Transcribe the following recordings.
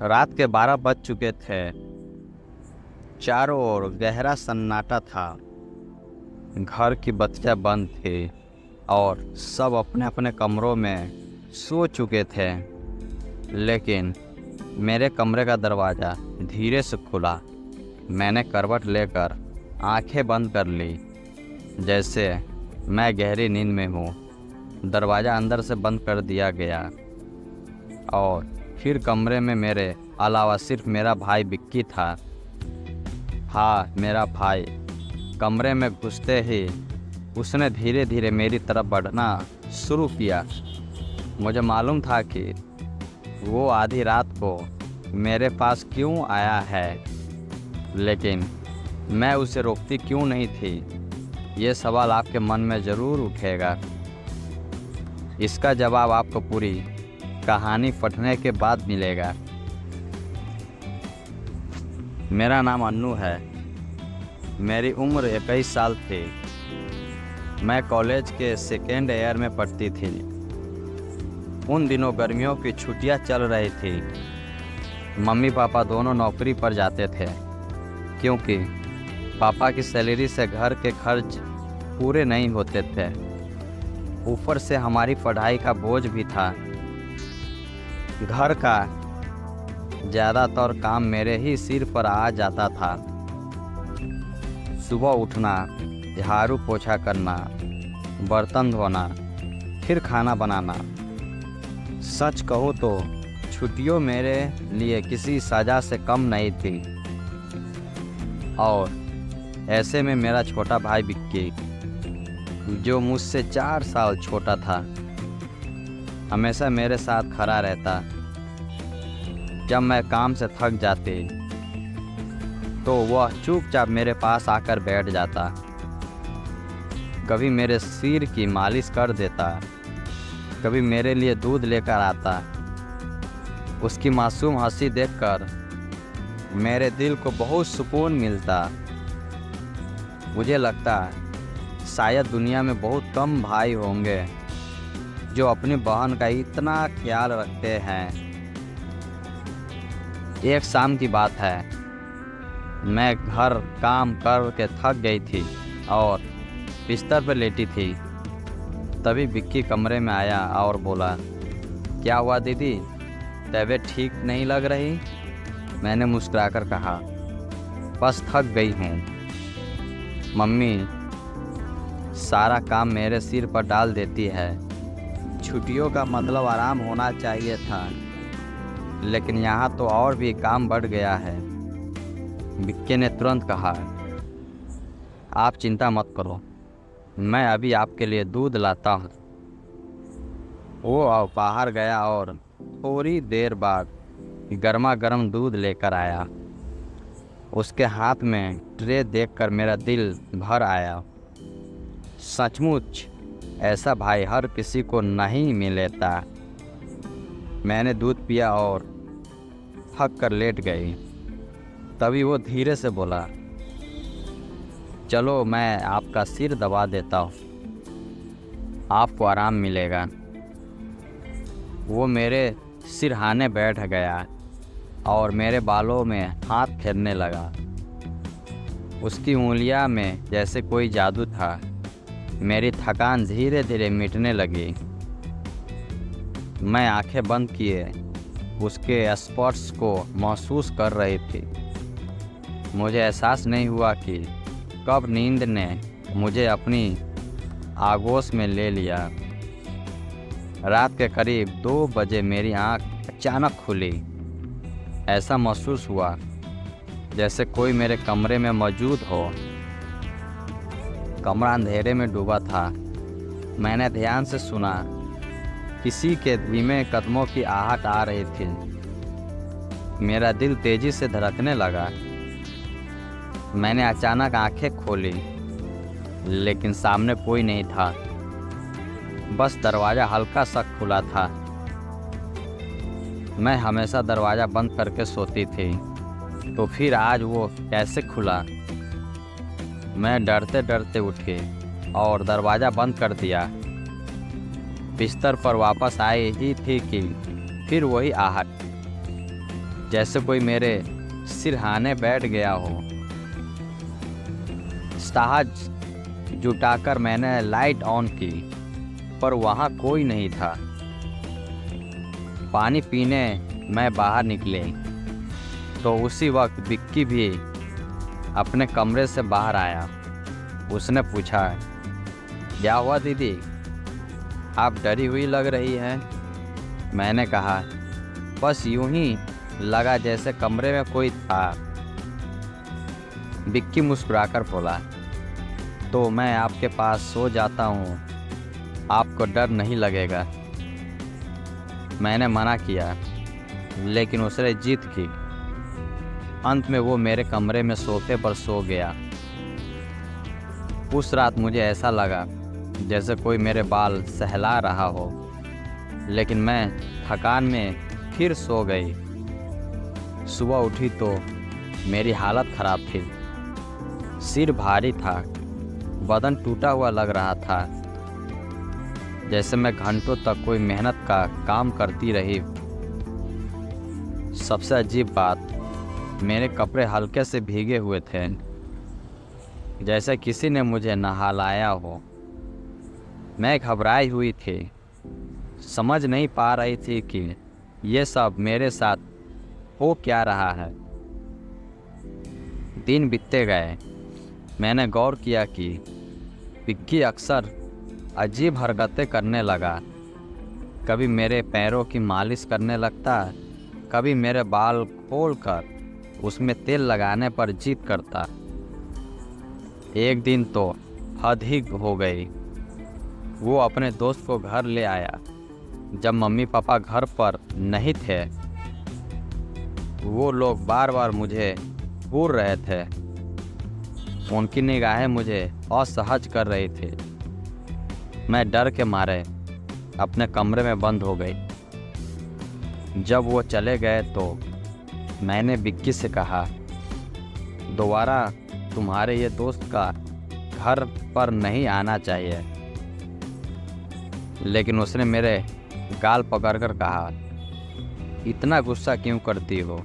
रात के 12 बज चुके थे। चारों ओर गहरा सन्नाटा था। घर की बत्तियां बंद थी और सब अपने अपने कमरों में सो चुके थे। लेकिन मेरे कमरे का दरवाज़ा धीरे से खुला। मैंने करवट लेकर आंखें बंद कर ली, जैसे मैं गहरी नींद में हूँ। दरवाज़ा अंदर से बंद कर दिया गया और फिर कमरे में मेरे अलावा सिर्फ मेरा भाई विक्की था। हाँ, मेरा भाई। कमरे में घुसते ही उसने धीरे धीरे मेरी तरफ बढ़ना शुरू किया। मुझे मालूम था कि वो आधी रात को मेरे पास क्यों आया है, लेकिन मैं उसे रोकती क्यों नहीं थी। ये सवाल आपके मन में ज़रूर उठेगा। इसका जवाब आपको पूरी कहानी पढ़ने के बाद मिलेगा। मेरा नाम अन्नू है। मेरी उम्र 21 साल थी। मैं कॉलेज के सेकेंड ईयर में पढ़ती थी। उन दिनों गर्मियों की छुट्टियां चल रही थी। मम्मी पापा दोनों नौकरी पर जाते थे, क्योंकि पापा की सैलरी से घर के खर्च पूरे नहीं होते थे। ऊपर से हमारी पढ़ाई का बोझ भी था। घर का ज़्यादातर काम मेरे ही सिर पर आ जाता था। सुबह उठना, झाड़ू पोछा करना, बर्तन धोना, फिर खाना बनाना। सच कहूँ तो छुट्टियों मेरे लिए किसी सज़ा से कम नहीं थी। और ऐसे में मेरा छोटा भाई विक्की, जो मुझसे 4 साल छोटा था, हमेशा मेरे साथ खड़ा रहता। जब मैं काम से थक जाती तो वह चुपचाप मेरे पास आकर बैठ जाता। कभी मेरे सिर की मालिश कर देता, कभी मेरे लिए दूध लेकर आता। उसकी मासूम हंसी देखकर मेरे दिल को बहुत सुकून मिलता। मुझे लगता शायद दुनिया में बहुत कम भाई होंगे जो अपनी बहन का इतना ख्याल रखते हैं। एक शाम की बात है। मैं घर काम करके थक गई थी और बिस्तर पर लेटी थी। तभी विक्की कमरे में आया और बोला, क्या हुआ दीदी, तबीयत ठीक नहीं लग रही? मैंने मुस्कुराकर कहा, बस थक गई हूँ। मम्मी सारा काम मेरे सिर पर डाल देती है। छुट्टियों का मतलब आराम होना चाहिए था, लेकिन यहाँ तो और भी काम बढ़ गया है। विक्की ने तुरंत कहा, आप चिंता मत करो, मैं अभी आपके लिए दूध लाता हूँ। वो बाहर गया और थोड़ी देर बाद गर्मा गर्म दूध लेकर आया। उसके हाथ में ट्रे देखकर मेरा दिल भर आया। सचमुच ऐसा भाई हर किसी को नहीं मिलता। मैंने दूध पिया और थक कर लेट गई। तभी वो धीरे से बोला, चलो मैं आपका सिर दबा देता हूँ, आपको आराम मिलेगा। वो मेरे सिरहाने बैठ गया और मेरे बालों में हाथ फेरने लगा। उसकी उंगलियां में जैसे कोई जादू था। मेरी थकान धीरे धीरे मिटने लगी। मैं आंखें बंद किए उसके स्पर्श को महसूस कर रही थी। मुझे एहसास नहीं हुआ कि कब नींद ने मुझे अपनी आगोश में ले लिया। रात के करीब 2 बजे मेरी आंख अचानक खुली। ऐसा महसूस हुआ जैसे कोई मेरे कमरे में मौजूद हो। कमरा अंधेरे में डूबा था। मैंने ध्यान से सुना। किसी के धीमे कदमों की आहट आ रही थी। मेरा दिल तेजी से धड़कने लगा। मैंने अचानक आंखें खोली, लेकिन सामने कोई नहीं था। बस दरवाज़ा हल्का सा खुला था। मैं हमेशा दरवाज़ा बंद करके सोती थी, तो फिर आज वो कैसे खुला? मैं डरते डरते उठी और दरवाज़ा बंद कर दिया। बिस्तर पर वापस आई ही थी कि फिर वही आहट। जैसे कोई मेरे सिरहाने बैठ गया हो। साहस जुटाकर मैंने लाइट ऑन की, पर वहाँ कोई नहीं था। पानी पीने मैं बाहर निकले तो उसी वक्त विक्की भी अपने कमरे से बाहर आया। उसने पूछा, क्या हुआ दीदी, आप डरी हुई लग रही हैं। मैंने कहा, बस यूं ही लगा जैसे कमरे में कोई था। विक्की मुस्कुराकर बोला, तो मैं आपके पास सो जाता हूँ, आपको डर नहीं लगेगा। मैंने मना किया, लेकिन उसने जीत की। अंत में वो मेरे कमरे में सोफे पर सो गया। उस रात मुझे ऐसा लगा जैसे कोई मेरे बाल सहला रहा हो, लेकिन मैं थकान में फिर सो गई। सुबह उठी तो मेरी हालत खराब थी। सिर भारी था, बदन टूटा हुआ लग रहा था, जैसे मैं घंटों तक कोई मेहनत का काम करती रही। सबसे अजीब बात, मेरे कपड़े हल्के से भीगे हुए थे, जैसे किसी ने मुझे नहलाया हो। मैं घबराई हुई थी, समझ नहीं पा रही थी कि ये सब मेरे साथ हो क्या रहा है। दिन बीतते गए। मैंने गौर किया कि विक्की अक्सर अजीब हरकतें करने लगा। कभी मेरे पैरों की मालिश करने लगता, कभी मेरे बाल खोलकर उसमें तेल लगाने पर जिद करता। एक दिन तो हद ही हो गई। वो अपने दोस्त को घर ले आया जब मम्मी पापा घर पर नहीं थे। वो लोग बार बार मुझे घूर रहे थे। उनकी निगाहें मुझे असहज कर रही थी। मैं डर के मारे अपने कमरे में बंद हो गई। जब वो चले गए तो मैंने विक्की से कहा, दोबारा तुम्हारे ये दोस्त का घर पर नहीं आना चाहिए। लेकिन उसने मेरे गाल पकड़कर कहा, इतना गुस्सा क्यों करती हो,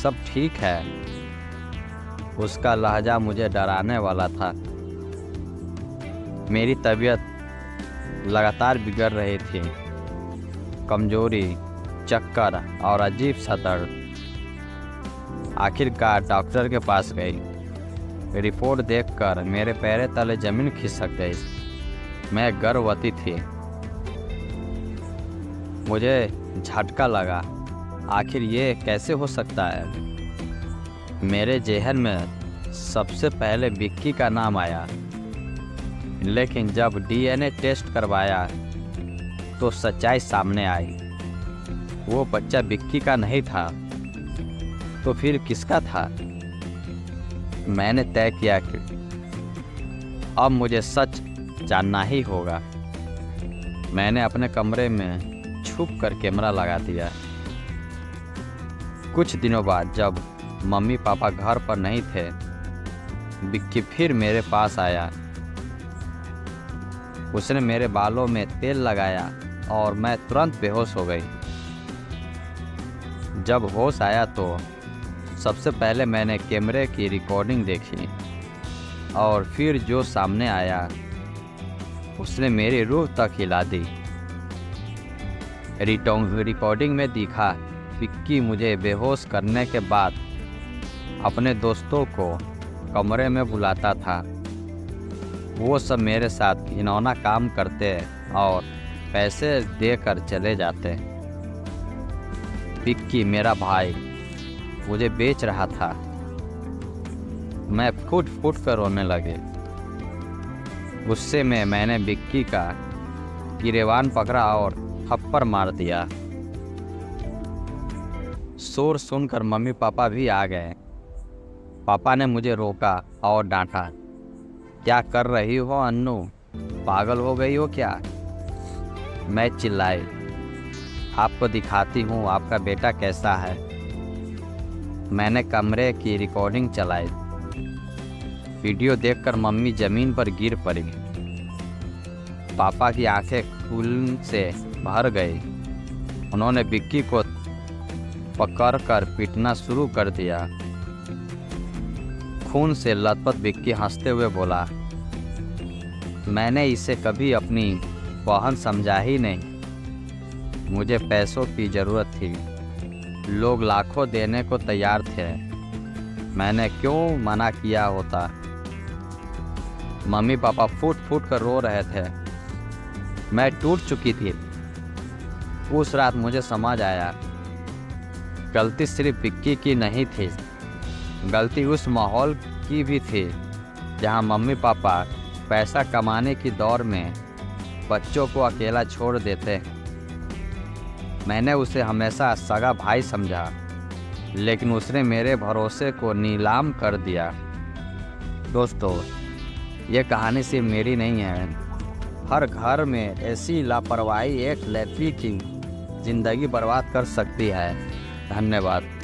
सब ठीक है। उसका लहजा मुझे डराने वाला था। मेरी तबीयत लगातार बिगड़ रही थी। कमजोरी, चक्कर और अजीब सा दर्द। आखिरकार डॉक्टर के पास गई। रिपोर्ट देखकर मेरे पैर तले जमीन खिसक गई। मैं गर्भवती थी। मुझे झटका लगा, आखिर ये कैसे हो सकता है। मेरे जहन में सबसे पहले विक्की का नाम आया, लेकिन जब डीएनए टेस्ट करवाया तो सच्चाई सामने आई। वो बच्चा विक्की का नहीं था, तो फिर किसका था। मैंने तय किया कि अब मुझे सच जानना ही होगा। मैंने अपने कमरे में छुप कर कैमरा लगा दिया। कुछ दिनों बाद जब मम्मी पापा घर पर नहीं थे, विक्की फिर मेरे पास आया। उसने मेरे बालों में तेल लगाया और मैं तुरंत बेहोश हो गई। जब होश आया तो सबसे पहले मैंने कैमरे की रिकॉर्डिंग देखी, और फिर जो सामने आया उसने मेरी रूह तक हिला दी। रिकॉर्डिंग में दिखा, विक्की मुझे बेहोश करने के बाद अपने दोस्तों को कमरे में बुलाता था। वो सब मेरे साथ घिनौना काम करते और पैसे देकर चले जाते। विक्की मेरा भाई मुझे बेच रहा था। मैं फूट फूट कर रोने लगे। गुस्से में मैंने विक्की का गिरेबान पकड़ा और थप्पड़ मार दिया। शोर सुनकर मम्मी पापा भी आ गए। पापा ने मुझे रोका और डांटा, क्या कर रही हो अन्नू, पागल हो गई हो क्या। मैं चिल्लाई, आपको दिखाती हूँ आपका बेटा कैसा है। मैंने कमरे की रिकॉर्डिंग चलाई। वीडियो देखकर मम्मी जमीन पर गिर पड़ी। पापा की आंखें खून से भर गई। उन्होंने विक्की को पकड़कर पीटना शुरू कर दिया। खून से लथपथ विक्की हंसते हुए बोला, मैंने इसे कभी अपनी बहन समझा ही नहीं। मुझे पैसों की ज़रूरत थी, लोग लाखों देने को तैयार थे, मैंने क्यों मना किया होता। मम्मी पापा फूट फूट कर रो रहे थे, मैं टूट चुकी थी। उस रात मुझे समझ आया, गलती सिर्फ विक्की की नहीं थी, गलती उस माहौल की भी थी जहां मम्मी पापा पैसा कमाने की दौड़ में बच्चों को अकेला छोड़ देते। मैंने उसे हमेशा सगा भाई समझा, लेकिन उसने मेरे भरोसे को नीलाम कर दिया। दोस्तों, ये कहानी सिर्फ मेरी नहीं है। हर घर में ऐसी लापरवाही एक लड़की की ज़िंदगी बर्बाद कर सकती है। धन्यवाद।